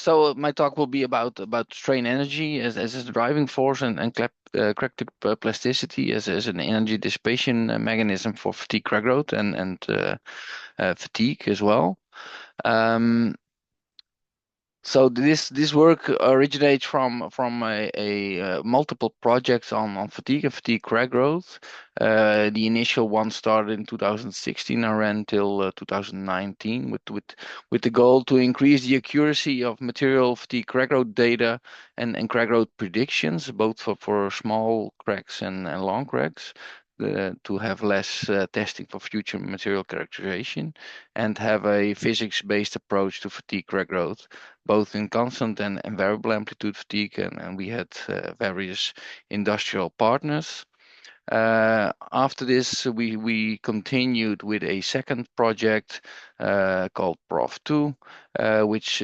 So my talk will be about StrainEnergy as a driving force and crack plasticity as an energy dissipation mechanism for fatigue crack growth and fatigue as well. Um, so this work originates from a multiple projects on fatigue and fatigue crack growth. The initial one started in 2016 and ran till 2019 with the goal to increase the accuracy of material fatigue crack growth data and crack growth predictions, both for small cracks and long cracks. To have less testing for future material characterization and have a physics-based approach to fatigue crack growth both in constant and variable amplitude fatigue, and we had various industrial partners. After this, we continued with a second project called Prof2, which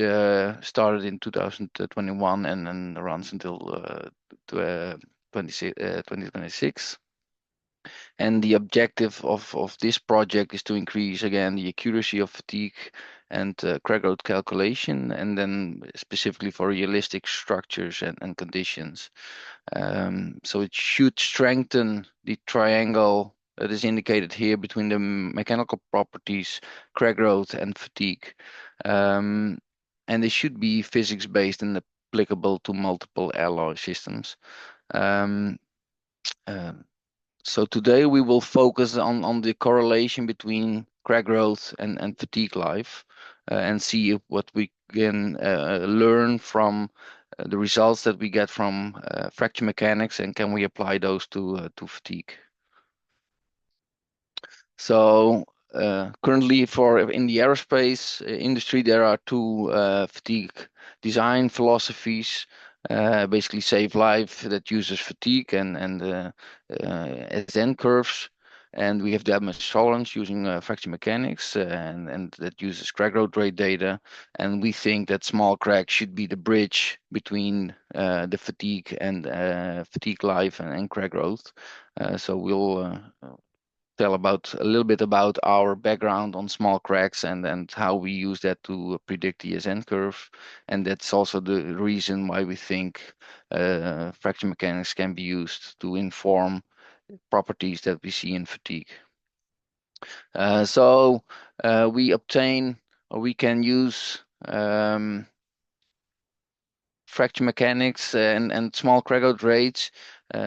started in 2021 and runs until 2026. And the objective of this project is to increase again the accuracy of fatigue and crack growth calculation, and then specifically for realistic structures and conditions. So it should strengthen the triangle that is indicated here between the mechanical properties, crack growth, and fatigue. Um, and they should be physics based and applicable to multiple alloy systems. Um, um, so today we will focus on the correlation between crack growth and fatigue life and see what we can learn from the results that we get from fracture mechanics and can we apply those to fatigue. So currently in the aerospace industry, there are two fatigue design philosophies. Basically save life that uses fatigue and SN curves. And we have damage tolerance using fracture mechanics and that uses crack growth rate data. And we think that small cracks should be the bridge between the fatigue and fatigue life and crack growth. So we'll tell about a little bit about our background on small cracks and how we use that to predict the SN curve. And that's also the reason why we think fracture mechanics can be used to inform properties that we see in fatigue. So we obtain or we can use fracture mechanics and small crack growth rates.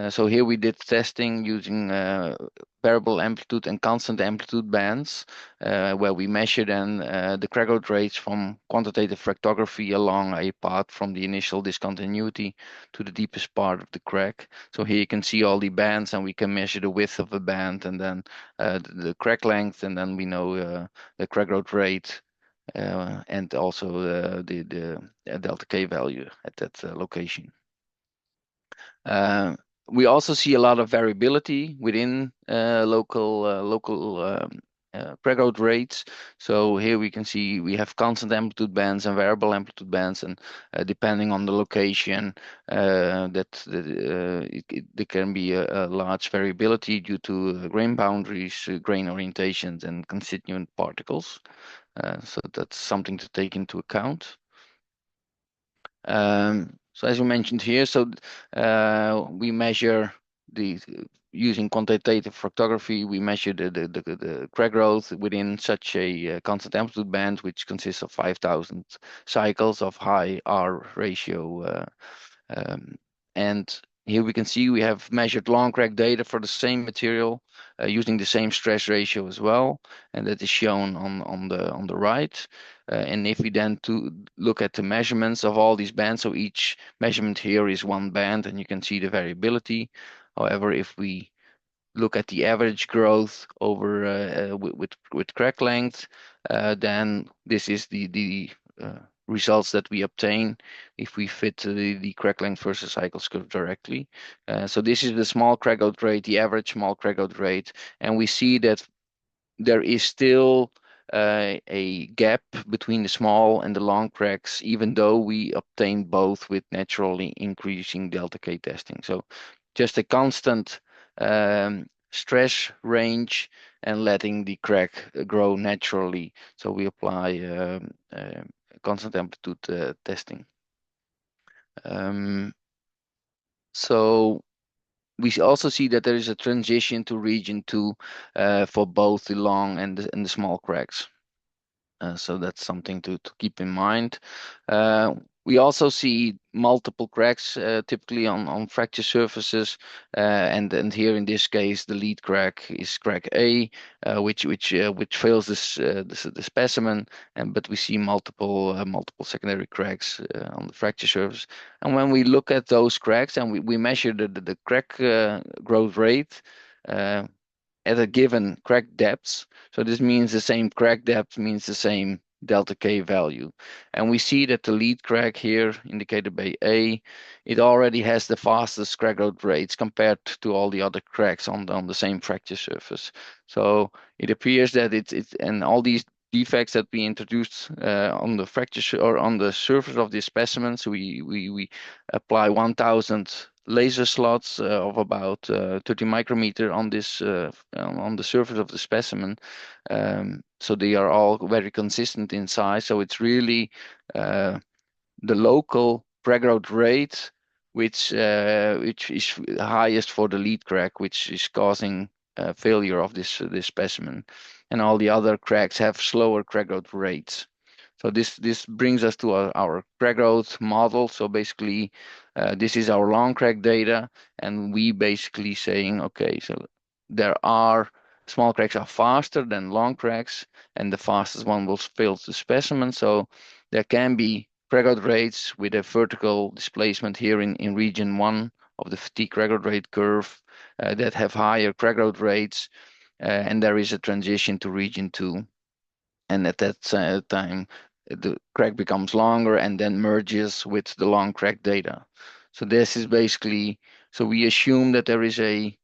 So here we did testing using variable amplitude and constant amplitude bands, where we measured then the crack growth rates from quantitative fractography along a path from the initial discontinuity to the deepest part of the crack. So here you can see all the bands, and we can measure the width of a band, and then the crack length, and then we know the crack growth rate and also the delta K value at that location. We also see a lot of variability within local crack growth rates. So here we can see we have constant amplitude bands and variable amplitude bands, and depending on the location, there can be a large variability due to grain boundaries, grain orientations, and constituent particles. So that's something to take into account. So as you mentioned here, we measure using quantitative fractography, we measure the crack growth within such a constant amplitude band, which consists of 5,000 cycles of high R ratio. And here we can see we have measured long crack data for the same material using the same stress ratio as well, and that is shown on the right. And if we then look at the measurements of all these bands, so each measurement here is one band, and you can see the variability. However, if we look at the average growth over with crack length, then this is the results that we obtain if we fit the crack length versus cycles curve directly. So this is the small crack growth rate, the average small crack growth rate, and we see that there is still a gap between the small and the long cracks, even though we obtain both with naturally increasing delta K testing. So just a constant stress range and letting the crack grow naturally. So we apply constant amplitude testing. So we also see that there is a transition to region 2 for both the long and the small cracks. So that's something to keep in mind. We also see multiple cracks typically on fracture surfaces, and here in this case the lead crack is crack A, which fails the specimen, but we see multiple secondary cracks on the fracture surface. And when we look at those cracks and we measure the crack growth rate. At a given crack depth. So this means the same crack depth means the same delta K value. And we see that the lead crack here, indicated by A, it already has the fastest crack growth rates compared to all the other cracks on the same fracture surface. So it appears that and all these defects that we introduced on the fracture or on the surface of this specimen. So we apply 1,000 laser slots of about 30 micrometer on this on the surface of the specimen. So they are all very consistent in size. So it's really the local crack growth rate which is highest for the lead crack, which is causing failure of this specimen, and all the other cracks have slower crack growth rates. So this brings us to our crack growth model. So basically, this is our long crack data, and we basically saying, okay, so there are small cracks are faster than long cracks, and the fastest one will fail the specimen. So there can be crack growth rates with a vertical displacement here in region 1 of the fatigue crack growth rate curve that have higher crack growth rates, and there is a transition to region 2. And at that time, the crack becomes longer and then merges with the long crack data. So this is basically, so we assume that there is a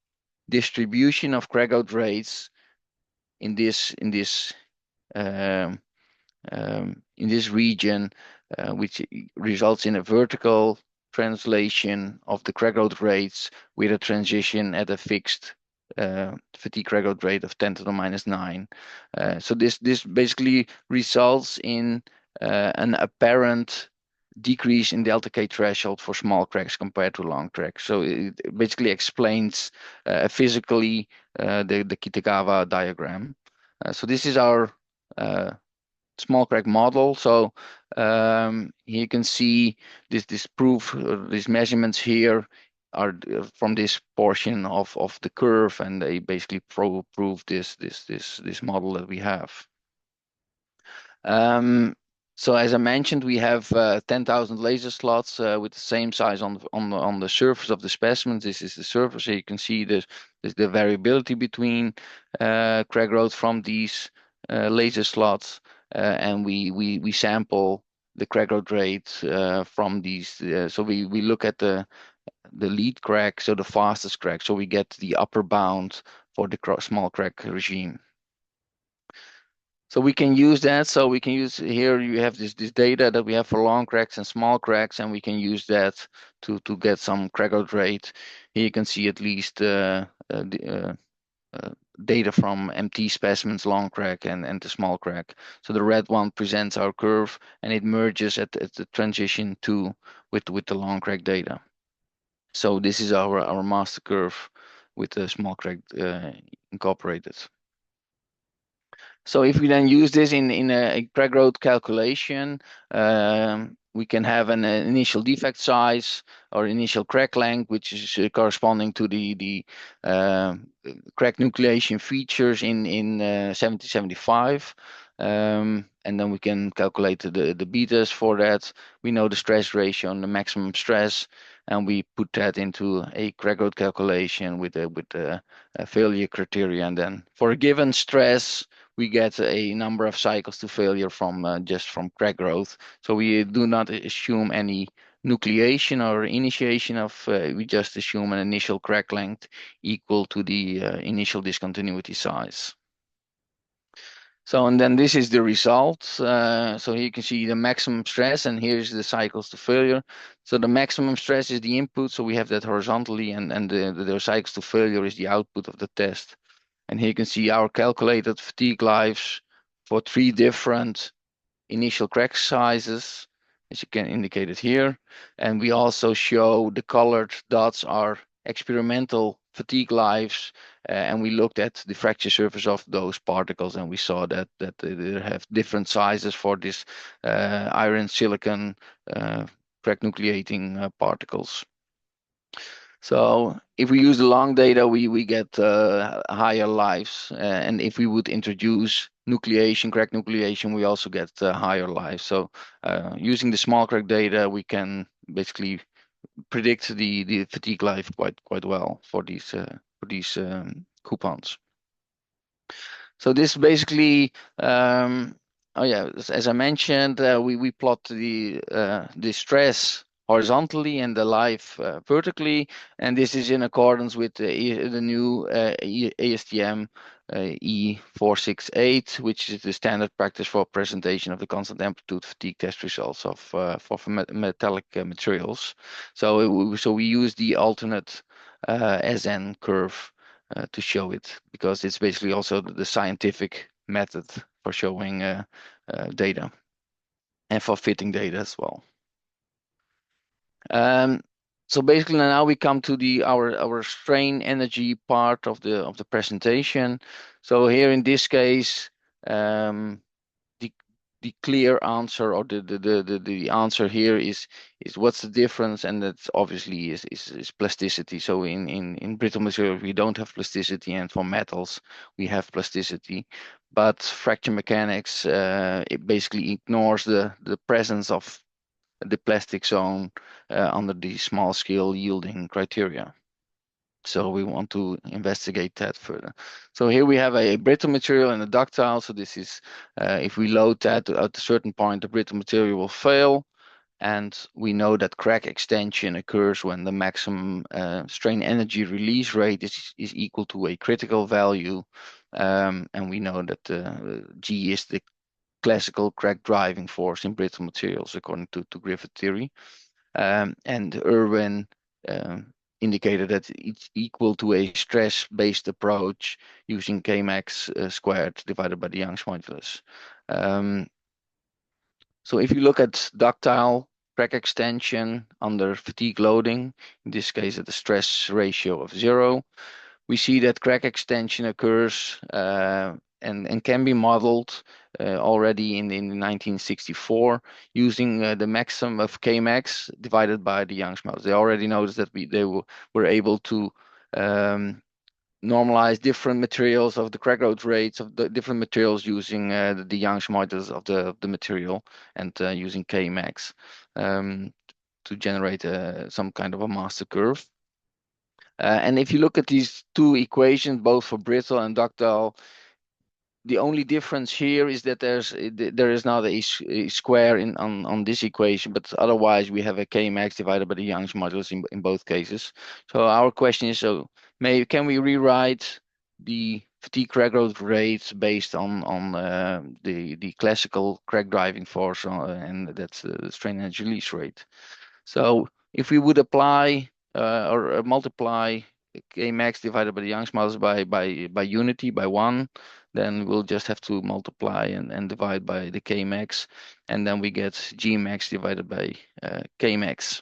distribution of crack out rates in um, this region, which results in a vertical translation of the crack out rates with a transition at a fixed fatigue crack out rate of 10 to the minus 9. So this basically results in an apparent decrease in delta K threshold for small cracks compared to long cracks. So it basically explains physically the Kitagawa diagram. So this is our small crack model. So here you can see this proof, these measurements here are from this portion of the curve, and they basically prove this model that we have. So as I mentioned, we have 10,000 laser slots with the same size on the surface of the specimens. This is the surface. So you can see the variability between crack growth from these laser slots, and we sample the crack growth rate from these. So we look at the lead crack, so the fastest crack. So we get the upper bound for the small crack regime. So we can use that. So we can use here. You have this data that we have for long cracks and small cracks, and we can use that to get some crack out rate. Here you can see at least data from MT specimens, long crack and the small crack. So the red one presents our curve, and it merges at the transition 2 with the long crack data. So this is our master curve with the small crack incorporated. So if we then use this in a crack growth calculation, we can have an initial defect size or initial crack length, which is corresponding to the crack nucleation features in 7075. And then we can calculate the betas for that. We know the stress ratio and the maximum stress, and we put that into a crack growth calculation with the failure criteria. And then for a given stress, we get a number of cycles to failure from just from crack growth. So we do not assume any nucleation or initiation of, we just assume an initial crack length equal to the initial discontinuity size. So, and then this is the result. So here you can see the maximum stress, and here's the cycles to failure. So the maximum stress is the input, so we have that horizontally, and the cycles to failure is the output of the test. And here you can see our calculated fatigue lives for 3 different initial crack sizes, as you can indicate it here. And we also show the colored dots are experimental fatigue lives, and we looked at the fracture surface of those particles, and we saw that they have different sizes for this iron silicon crack nucleating particles. So if we use the long data, we get higher lives, and if we would introduce nucleation, crack nucleation, we also get higher lives. So using the small crack data, we can basically predict the fatigue life quite well for these coupons. So this basically, oh yeah, as I mentioned, we plot the stress horizontally and the life vertically, and this is in accordance with the new ASTM E468, which is the standard practice for presentation of the constant amplitude fatigue test results of for metallic materials. So we use the alternate SN curve to show it, because it's basically also the scientific method for showing data and for fitting data as well. Um, so basically now we come to our StrainEnergy part of the presentation. So here in this case, the the clear answer, or the answer here is what's the difference, and that's obviously is plasticity. So in brittle materials we don't have plasticity, and for metals we have plasticity, but fracture mechanics it basically ignores the presence of the plastic zone under the small scale yielding criteria. So we want to investigate that further. So here we have a brittle material and a ductile. So this is, if we load that at a certain point, the brittle material will fail. And we know that crack extension occurs when the maximum strain energy release rate is equal to a critical value. And we know that G is the classical crack driving force in brittle materials according to Griffith theory. And Irwin indicated that it's equal to a stress-based approach using Kmax squared divided by the Young's modulus. So if you look at ductile crack extension under fatigue loading, in this case at a stress ratio of 0, we see that crack extension occurs and can be modeled already in 1964 using the maximum of Kmax divided by the Young's modulus. They already noticed that they were able to normalize different materials of the crack growth rates of the different materials using the Young's modulus of the material, and using Kmax to generate some kind of a master curve. And if you look at these two equations, both for brittle and ductile, the only difference here is that there is not a square on this equation, but otherwise we have a Kmax divided by the Young's modulus in both cases. So our question is, so can we rewrite the fatigue crack growth rates based on the classical crack driving force, and that's the strain energy release rate. So if we would apply or multiply Kmax divided by the Young's modulus by unity, by 1, then we'll just have to multiply and divide by the Kmax, and then we get Gmax divided by Kmax.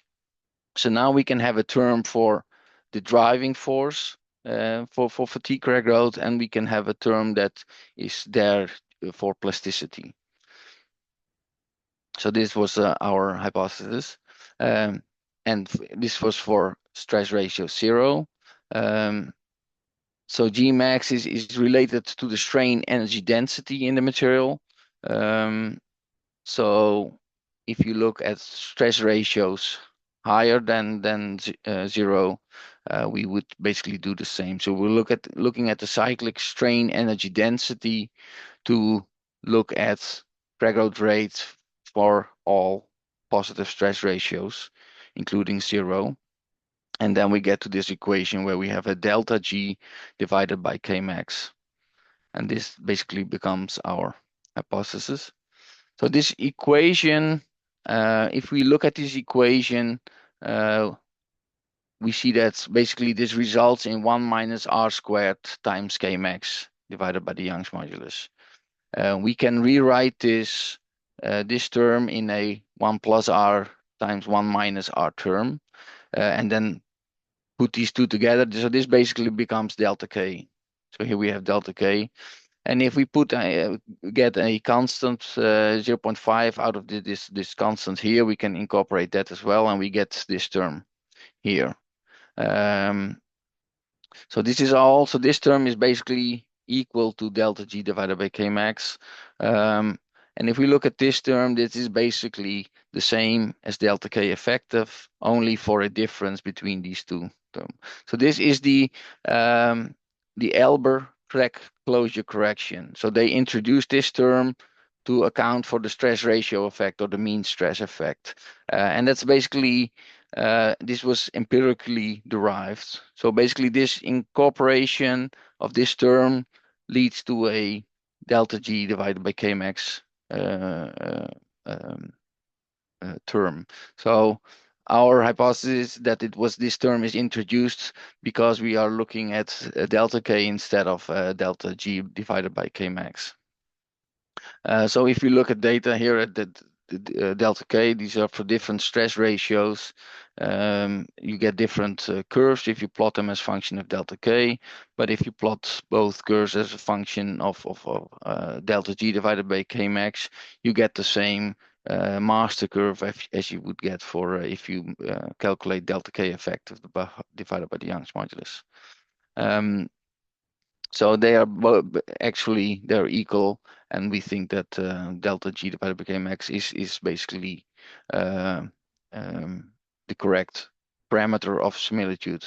So now we can have a term for the driving force for fatigue crack growth, and we can have a term that is there for plasticity. So this was our hypothesis. And this was for stress ratio 0. So Gmax is related to the strain energy density in the material. So if you look at stress ratios higher than 0, we would basically do the same. So we're looking at the cyclic strain energy density to look at crack growth rates for all positive stress ratios, including 0. And then we get to this equation where we have a delta G divided by Kmax. And this basically becomes our hypothesis. So this equation, if we look at this equation, we see that basically this results in 1 minus R squared times Kmax divided by the Young's modulus. We can rewrite this this term in a 1 plus r times 1 minus r term, and then put these two together. So this basically becomes delta K. So here we have delta K. And if we get a constant 0.5 out of this constant here, we can incorporate that as well, and we get this term here. So this is all. So this term is basically equal to delta G divided by K max. And if we look at this term, this is basically the same as delta K effective, only for a difference between these two terms. So this is the Elber crack closure correction. So they introduced this term to account for the stress ratio effect or the mean stress effect. And that's basically this was empirically derived. So basically this incorporation of this term leads to a delta G divided by Kmax uh, um, term. So our hypothesis that it was this term is introduced because we are looking at delta K instead of delta G divided by Kmax. So if you look at data here at the delta K, these are for different stress ratios. You get different curves if you plot them as function of delta K, but if you plot both curves as a function of delta G divided by K max, you get the same master curve as you would get for if you calculate delta K effective divided by the Young's modulus. So they are actually they're equal, and we think that delta G divided by Kmax is basically uh, the correct parameter of similitude.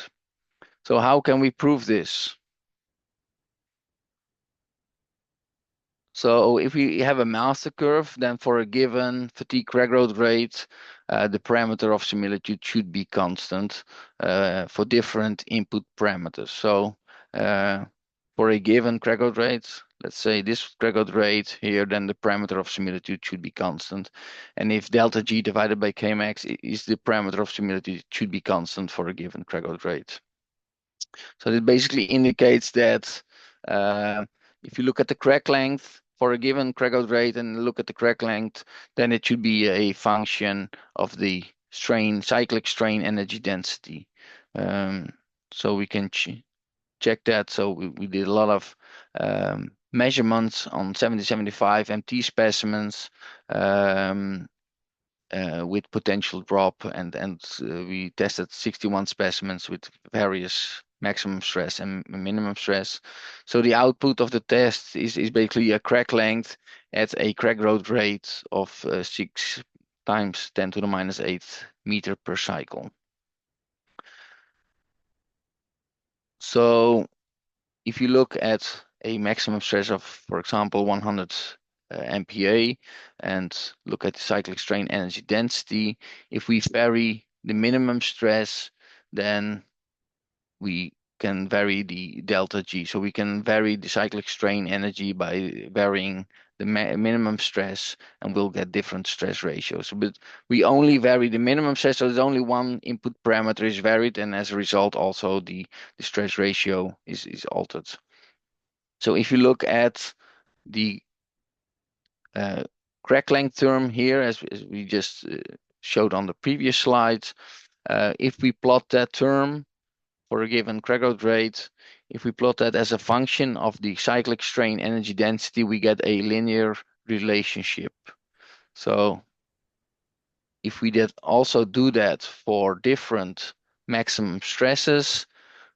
So how can we prove this? So if we have a master curve, then for a given fatigue crack growth rate, the parameter of similitude should be constant for different input parameters. So for a given crack growth rate, let's say this crack growth rate here, then the parameter of similitude should be constant. And if delta G divided by Kmax is the parameter of similitude, it should be constant for a given crack growth rate. So it basically indicates that if you look at the crack length for a given crack out rate and look at the crack length, then it should be a function of the cyclic strain energy density. So we can check that. So we did a lot of measurements on 7075 MT specimens. With potential drop, and we tested 61 specimens with various maximum stress and minimum stress. So the output of the test is basically a crack length at a crack growth rate of 6 times 10 to the minus 8 meter per cycle. So if you look at a maximum stress of, for example, 100 MPa and look at the cyclic strain energy density, if we vary the minimum stress, then we can vary the delta G. So we can vary the cyclic strain energy by varying the minimum stress, and we'll get different stress ratios. But we only vary the minimum stress, so there's only one input parameter is varied, and as a result, also the stress ratio is altered. So if you look at the crack length term here, as we just showed on the previous slides, if we plot that term for a given crack growth rate, if we plot that as a function of the cyclic strain energy density, we get a linear relationship. So if we did also do that for different maximum stresses,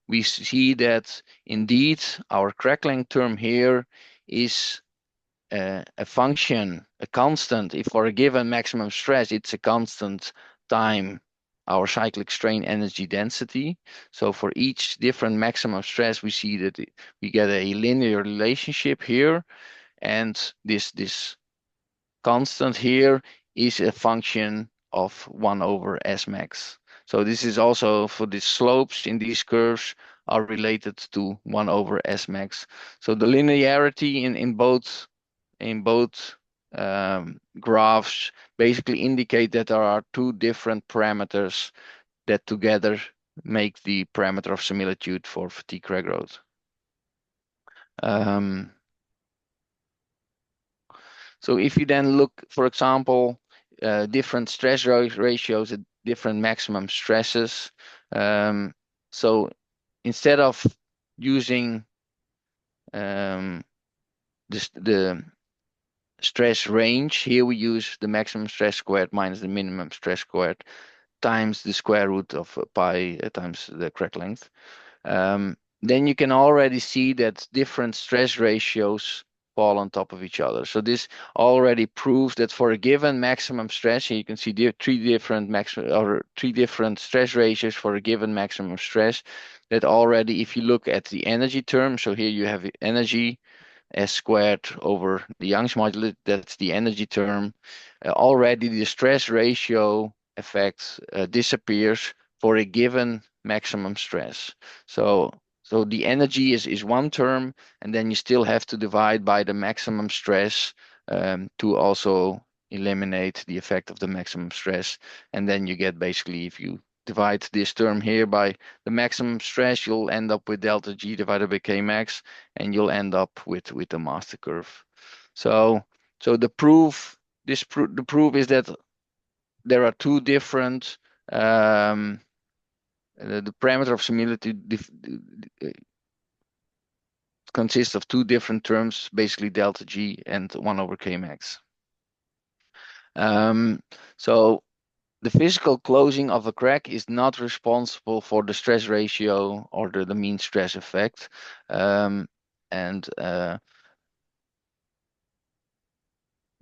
we see that indeed our crack length term here is a function, a constant. If for a given maximum stress, it's a constant time our cyclic strain energy density. So for each different maximum stress, we see that we get a linear relationship here, and this constant here is a function of 1 over S max. So this is also for the slopes in these curves are related to 1 over S max. So the linearity in both graphs basically indicate that there are two different parameters that together make the parameter of similitude for fatigue crack growth. So if you then look, for example, different stress ratios at different maximum stresses. So instead of using the stress range, here we use the maximum stress squared minus the minimum stress squared times the square root of pi times the crack length. Then you can already see that different stress ratios fall on top of each other. So this already proves that for a given maximum stress, here you can see three different stress ratios for a given maximum stress. That already, if you look at the energy term, so here you have energy S squared over the Young's modulus, that's the energy term. Already the stress ratio effect disappears for a given maximum stress. So the energy is one term, and then you still have to divide by the maximum stress to also eliminate the effect of the maximum stress. And then you get basically, if you divide this term here by the maximum stress, you'll end up with delta G divided by K max, and you'll end up with the master curve. So the proof is that there are two different the parameter of similitude consists of two different terms, basically delta G and 1 over K max. So the physical closing of a crack is not responsible for the stress ratio or the mean stress effect.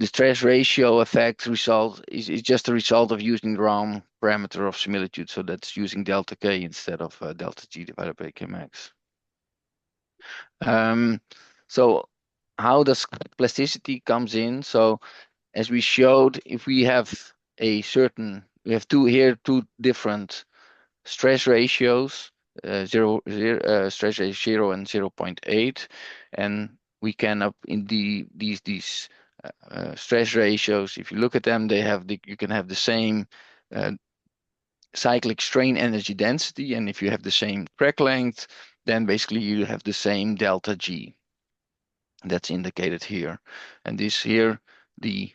The stress ratio effect result is just a result of using the wrong parameter of similitude. So that's using delta K instead of delta G divided by K max. So how does plasticity comes in? So as we showed, if we have we have two different stress ratios, stress ratio 0 and 0.8, and we can up in these stress ratios. If you look at them, you can have the same uh, cyclic strain energy density, and if you have the same crack length, then basically you have the same delta G. That's indicated here, and this here the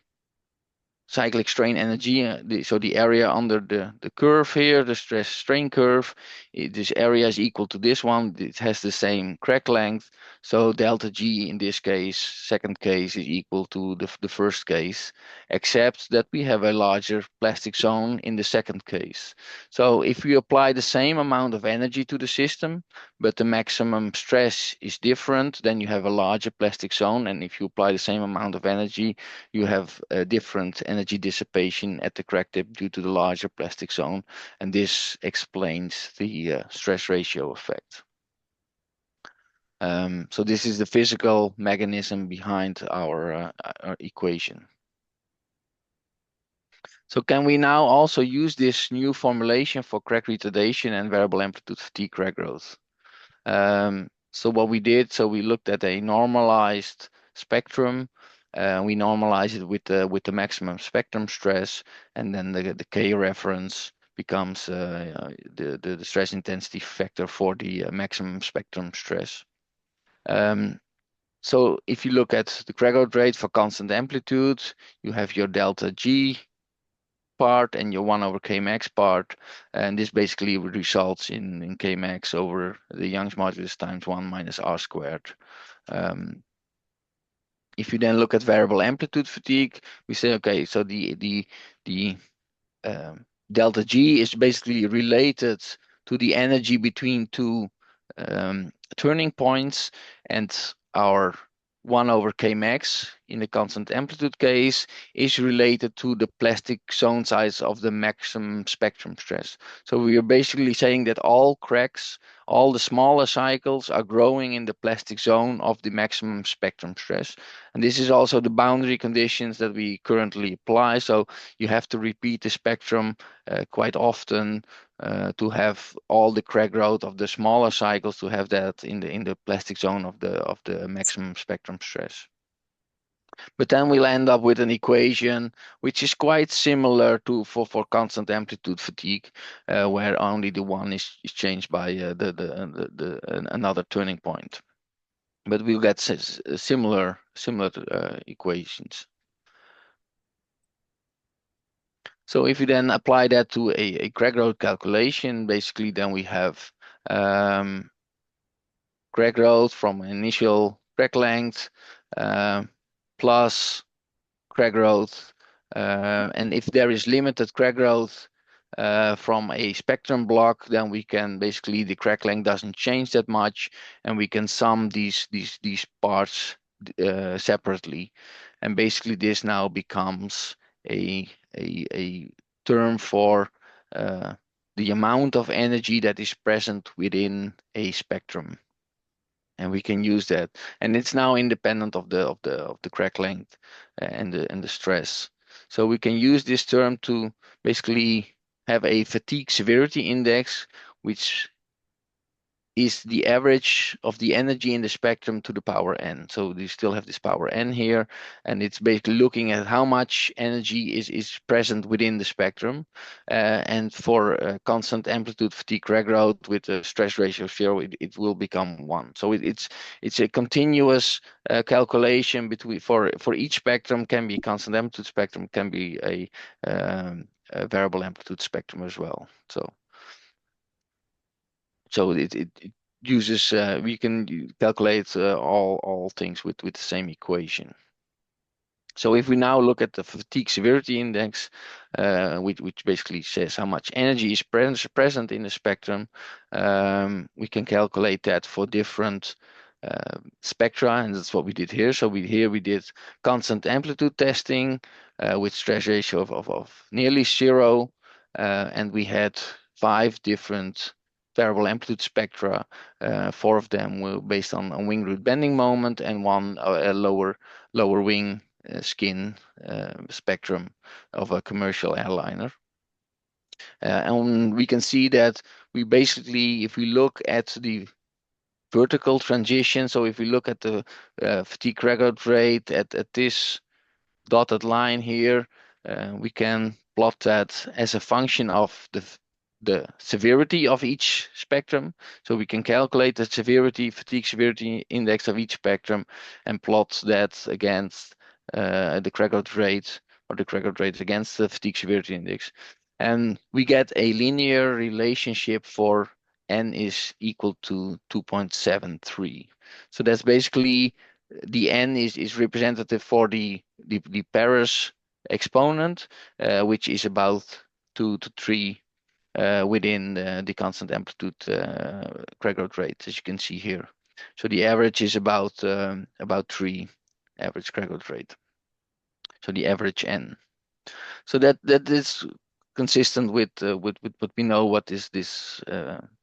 cyclic strain energy, so the area under the curve here, the stress strain curve, this area is equal to this one. It has the same crack length. So delta G in this case, second case, is equal to the first case, except that we have a larger plastic zone in the second case. So if we apply the same amount of energy to the system, but the maximum stress is different, then you have a larger plastic zone. And if you apply the same amount of energy, you have a different energy dissipation at the crack tip due to the larger plastic zone, and this explains the stress ratio effect. So this is the physical mechanism behind our equation. So can we now also use this new formulation for crack retardation and variable amplitude fatigue crack growth? So what we did, so we looked at a normalized spectrum. We normalize it with the maximum spectrum stress, and then the K reference becomes the stress intensity factor for the maximum spectrum stress. So if you look at the crack growth rate for constant amplitude, you have your delta G part and your 1 over K max part, and this basically results in K max over the Young's modulus times 1 minus R squared. If you then look at variable amplitude fatigue, we say, okay, so the delta G is basically related to the energy between two turning points, and our 1 over K max in the constant amplitude case is related to the plastic zone size of the maximum spectrum stress. So we are basically saying that all cracks, all the smaller cycles, are growing in the plastic zone of the maximum spectrum stress. And this is also the boundary conditions that we currently apply. So you have to repeat the spectrum quite often to have all the crack growth of the smaller cycles, to have that in the plastic zone of the maximum spectrum stress. But then we'll end up with an equation which is quite similar to for constant amplitude fatigue, where only the one is changed by another turning point. But we'll get similar equations. So if you then apply that to a crack growth calculation, basically then we have um, crack growth from initial crack length uh, plus crack growth. And if there is limited crack growth from a spectrum block, then we can basically, the crack length doesn't change that much, and we can sum these parts separately. And basically this now becomes a term for uh, the amount of energy that is present within a spectrum, and we can use that, and it's now independent of the crack length and the stress. So we can use this term to basically have a fatigue severity index, which is the average of the energy in the spectrum to the power n. So you still have this power n here, and it's basically looking at how much energy is present within the spectrum. And for constant amplitude fatigue crack growth with a stress ratio of 0, it will become 1. So it's a continuous calculation between, for each spectrum, can be constant amplitude spectrum, can be a variable amplitude spectrum as well. So it uses, we can calculate all things with the same equation. So if we now look at the fatigue severity index, which basically says how much energy is present in the spectrum, we can calculate that for different spectra, and that's what we did here. So we did constant amplitude testing with stress ratio of nearly 0, and we had 5 different variable amplitude spectra. 4 of them were based on wing root bending moment, and one a lower wing skin spectrum of a commercial airliner. And we can see that we basically, if we look at the vertical transition, so if we look at the fatigue record rate at this dotted line here, we can plot that as a function of the severity of each spectrum. So we can calculate the fatigue severity index of each spectrum and plot that against the Craggot rate, or the Craggot rate against the fatigue severity index. And we get a linear relationship for n is equal to 2.73. So that's basically, the n is representative for the Paris exponent, which is about 2 to 3 within the constant amplitude crack growth rate, as you can see here. So the average is about 3 average crack growth rate. So the average n. So that is consistent with what we know what this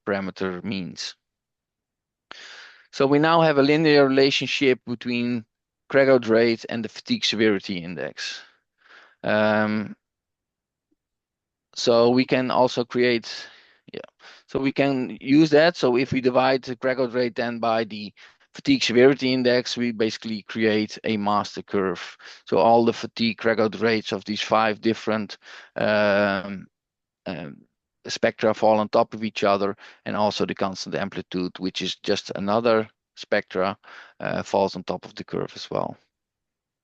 parameter means. So we now have a linear relationship between crack out rate and the fatigue severity index. So we can also create, yeah, so we can use that. So if we divide the crack out rate then by the fatigue severity index, we basically create a master curve. So all the fatigue crack out rates of these 5 different um, um, spectra fall on top of each other, and also the constant amplitude, which is just another spectra, falls on top of the curve as well.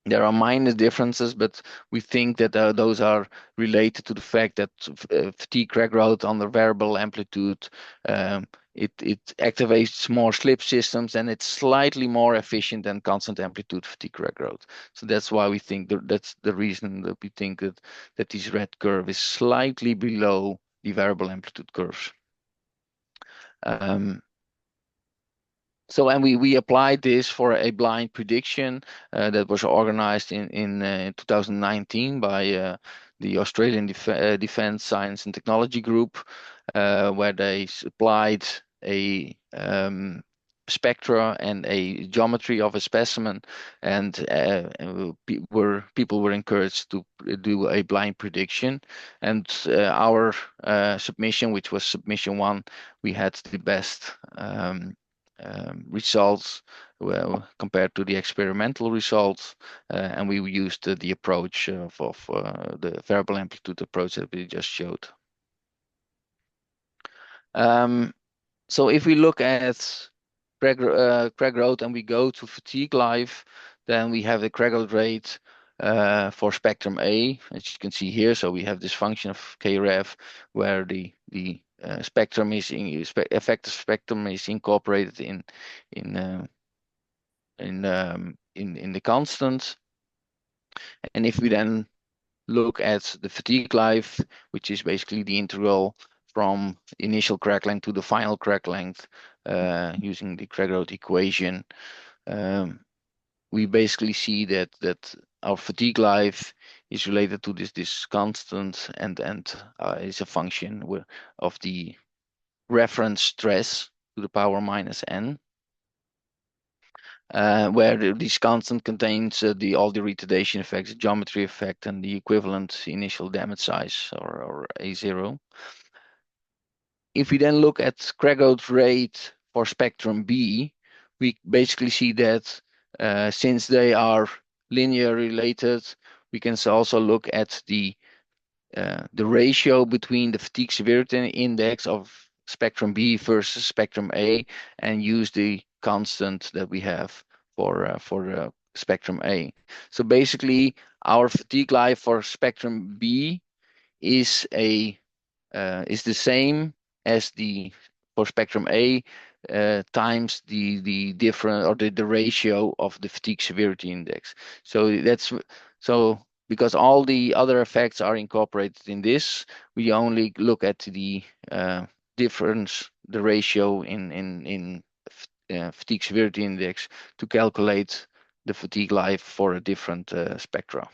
There are minor differences, but we think that those are related to the fact that fatigue crack growth under variable amplitude, it activates more slip systems, and it's slightly more efficient than constant amplitude fatigue crack growth. So that's why we think that's the reason that we think that this red curve is slightly below the variable amplitude curves. So, and we applied this for a blind prediction that was organized in 2019 by the Australian Defence Science and Technology Group, where they supplied a spectra and a geometry of a specimen, and people were encouraged to do a blind prediction. And our submission, which was submission 1, we had the best results, well, compared to the experimental results, and we used the approach of the variable amplitude approach that we just showed. So if we look at crack growth and we go to fatigue life, then we have the crack growth rate for spectrum A, as you can see here. So we have this function of Kref where the spectrum is effective spectrum is incorporated in the constant. And if we then look at the fatigue life, which is basically the integral from initial crack length to the final crack length, using the Craig-Road equation, we basically see that our fatigue life is related to this constant and is a function of the reference stress to the power minus n, where this constant contains all the retardation effects, geometry effect, and the equivalent initial damage size, or A0. If we then look at Craig-Old rate for spectrum B, we basically see that since they are linear related, we can also look at the ratio between the fatigue severity index of spectrum B versus spectrum A, and use the constant that we have for spectrum A. So basically, our fatigue life for spectrum B is the same as the for spectrum A times the different, or the ratio of the fatigue severity index. So because all the other effects are incorporated in this, we only look at the difference, the ratio in fatigue severity index to calculate the fatigue life for a different spectra.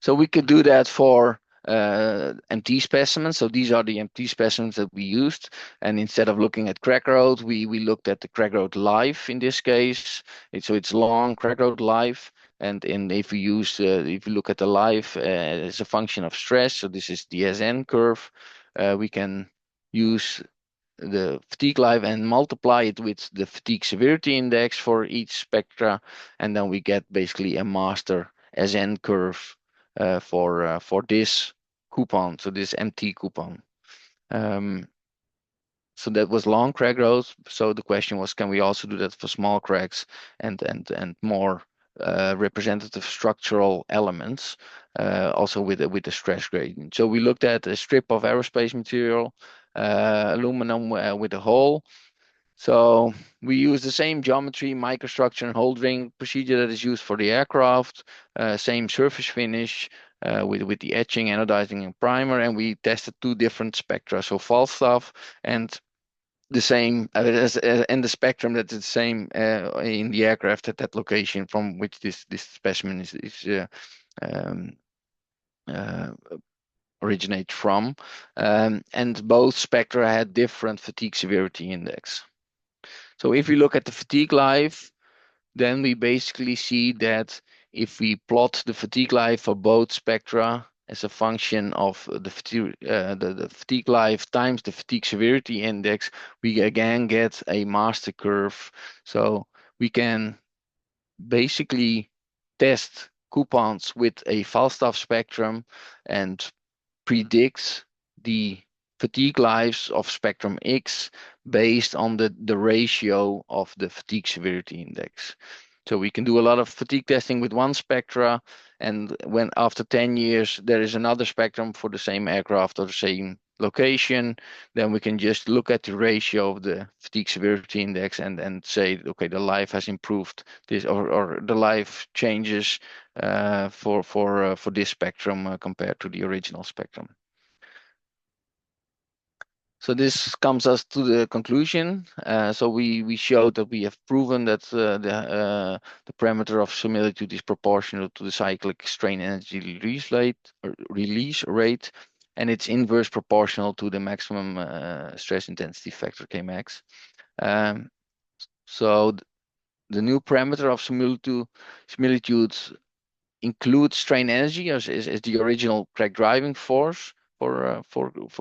So we could do that for MT specimens. So these are the MT specimens that we used. And instead of looking at crack road, we looked at the crack road life in this case. So it's long crack road life. And if we if you look at the life as a function of stress, so this is the SN curve, we can use the fatigue life and multiply it with the fatigue severity index for each spectra, and then we get basically a master SN curve for this coupon, so this MT coupon. So that was long crack growth. So the question was, can we also do that for small cracks and more representative structural elements, also with the stress gradient? So we looked at a strip of aerospace material, aluminum with a hole. So we use the same geometry, microstructure, and hold ring procedure that is used for the aircraft. Same surface finish with the etching, anodizing, and primer. And we tested two different spectra, so Falstaff and the same and the spectrum that's the same in the aircraft at that location from which this specimen is um, uh, originate from. And both spectra had different fatigue severity index. So if we look at the fatigue life, then we basically see that if we plot the fatigue life for both spectra as a function of the fatigue life times the fatigue severity index, we again get a master curve. So we can basically test coupons with a Falstaff spectrum and predict the fatigue lives of spectrum X based on the ratio of the fatigue severity index. So we can do a lot of fatigue testing with one spectra, and when after 10 years there is another spectrum for the same aircraft or the same location, then we can just look at the ratio of the fatigue severity index and say, okay, the life has improved this, or the life changes for this spectrum compared to the original spectrum. So this comes us to the conclusion. So we showed that we have proven that the parameter of similitude is proportional to the cyclic strain energy release rate, and it's inverse proportional to the maximum stress intensity factor Kmax. So the new parameter of similitude includes strain energy as the original crack driving force for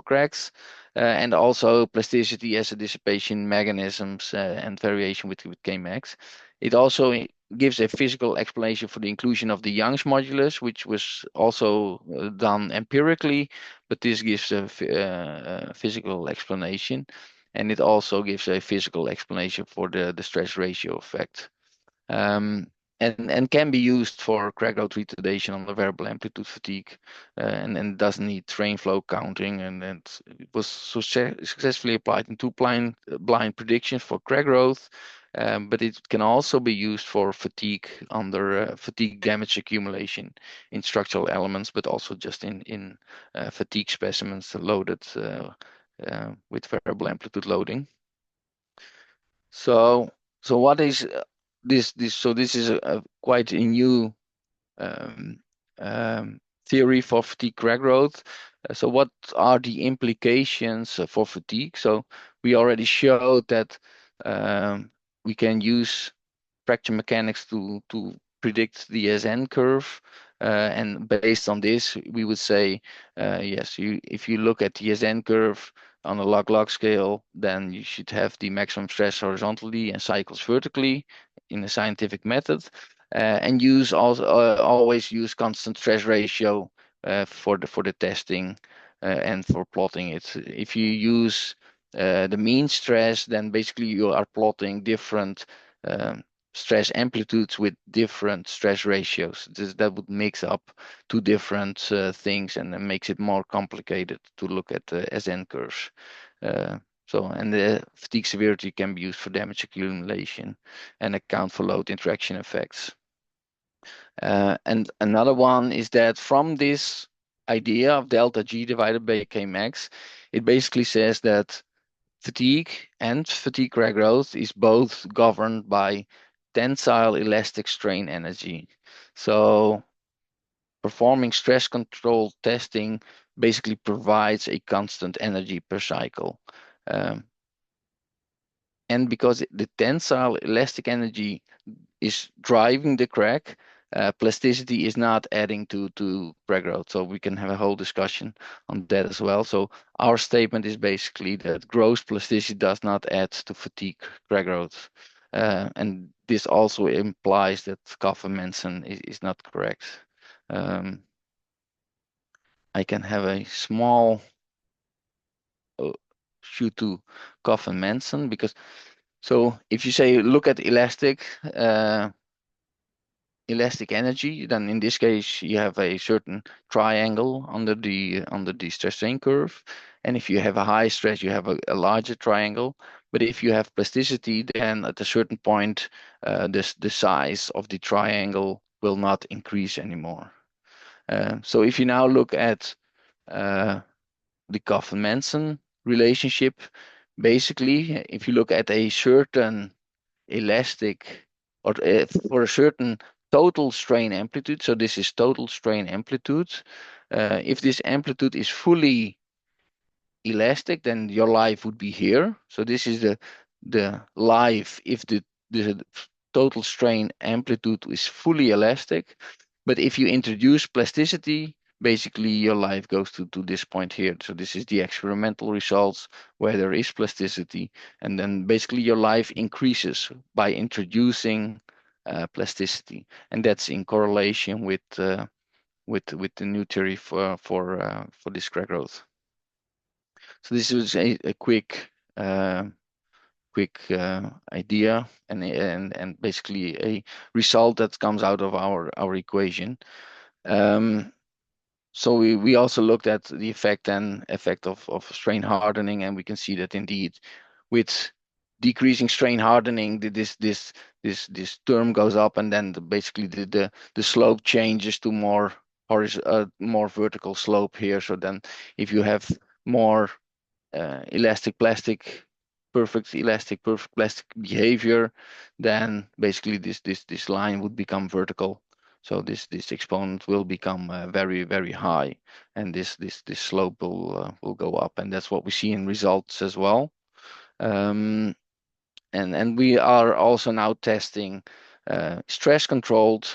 cracks, and also plasticity as a dissipation mechanisms and variation with Kmax. It also gives a physical explanation for the inclusion of the Young's modulus, which was also done empirically, but this gives a physical explanation, and it also gives a physical explanation for the stress ratio effect. and can be used for crack growth retardation on the variable amplitude fatigue, and doesn't need train flow counting, and it was successfully applied in two blind predictions for crack growth, but it can also be used for fatigue under fatigue damage accumulation in structural elements, but also just in fatigue specimens loaded with variable amplitude loading. So what is this? So this is quite a new um, theory for fatigue crack growth. So what are the implications for fatigue? So we already showed that um, we can use fracture mechanics to predict the SN curve. And based on this, we would say, yes, if you look at the SN curve on a log-log scale, then you should have the maximum stress horizontally and cycles vertically in a scientific method. And use also always use constant stress ratio for the testing and for plotting it. If you use the mean stress, then basically you are plotting different um, stress amplitudes with different stress ratios. That would mix up two different things and then makes it more complicated to look at the SN curves. Uh, and the fatigue severity can be used for damage accumulation and account for load interaction effects. And another one is that from this idea of delta G divided by K max, it basically says that fatigue and fatigue crack growth is both governed by tensile elastic strain energy. So performing stress control testing basically provides a constant energy per cycle. Um, and because the tensile elastic energy is driving the crack, plasticity is not adding to crack growth. So we can have a whole discussion on that as well. So our statement is basically that gross plasticity does not add to fatigue crack growth. And this also implies that Kaufman-Manson is not correct. I can have a small shoot to Kaufman-Manson because so if you say look at elastic energy, then in this case you have a certain triangle under the stress strain curve, and if you have a high stress you have a larger triangle. But if you have plasticity, then at a certain point the size of the triangle will not increase anymore. So if you now look at the Kaufman-Manson relationship, basically if you look at a certain elastic or for a certain total strain amplitude. So this is total strain amplitude. If this amplitude is fully elastic, then your life would be here. So this is the life if the total strain amplitude is fully elastic. But if you introduce plasticity, basically your life goes to this point here. So this is the experimental results where there is plasticity, and then basically your life increases by introducing plasticity, and that's in correlation with the new theory for this crack growth. So this is a quick idea and basically a result that comes out of our equation. So we also looked at the effect of strain hardening, and we can see that indeed with decreasing strain hardening, this term goes up, and then basically the slope changes to more vertical slope here. So then if you have more perfect plastic behavior, then basically this line would become vertical. So this exponent will become very high, and this slope will go up, and that's what we see in results as well. Um, and we are also now testing stress controlled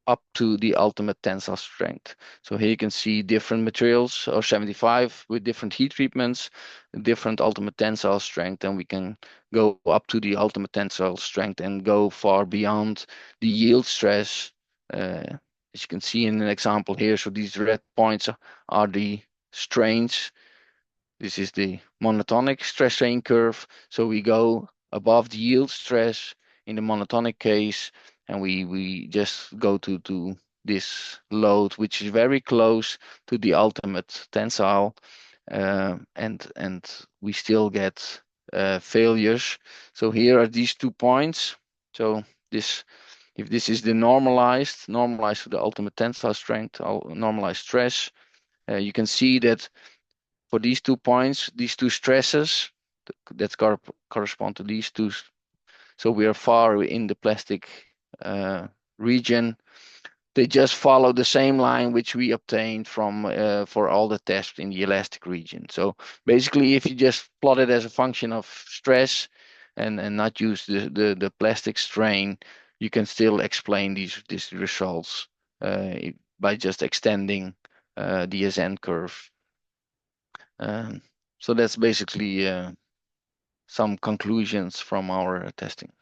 up to the ultimate tensile strength. So here you can see different materials or 75 with different heat treatments, different ultimate tensile strength, and we can go up to the ultimate tensile strength and go far beyond the yield stress. As you can see in an example here, so these red points are the strains. This is the monotonic stress strain curve. So we go above the yield stress in the monotonic case, and we just go to this load, which is very close to the ultimate tensile, and we still get failures. So here are these 2 points. So this, if this is the normalized to the ultimate tensile strength, normalized stress, you can see that for these 2 points, these two stresses that correspond to these two. So we are far in the plastic region. They just follow the same line which we obtained from for all the tests in the elastic region. So basically, if you just plot it as a function of stress and not use the plastic strain, you can still explain these results by just extending the ascent curve. So that's basically some conclusions from our testing.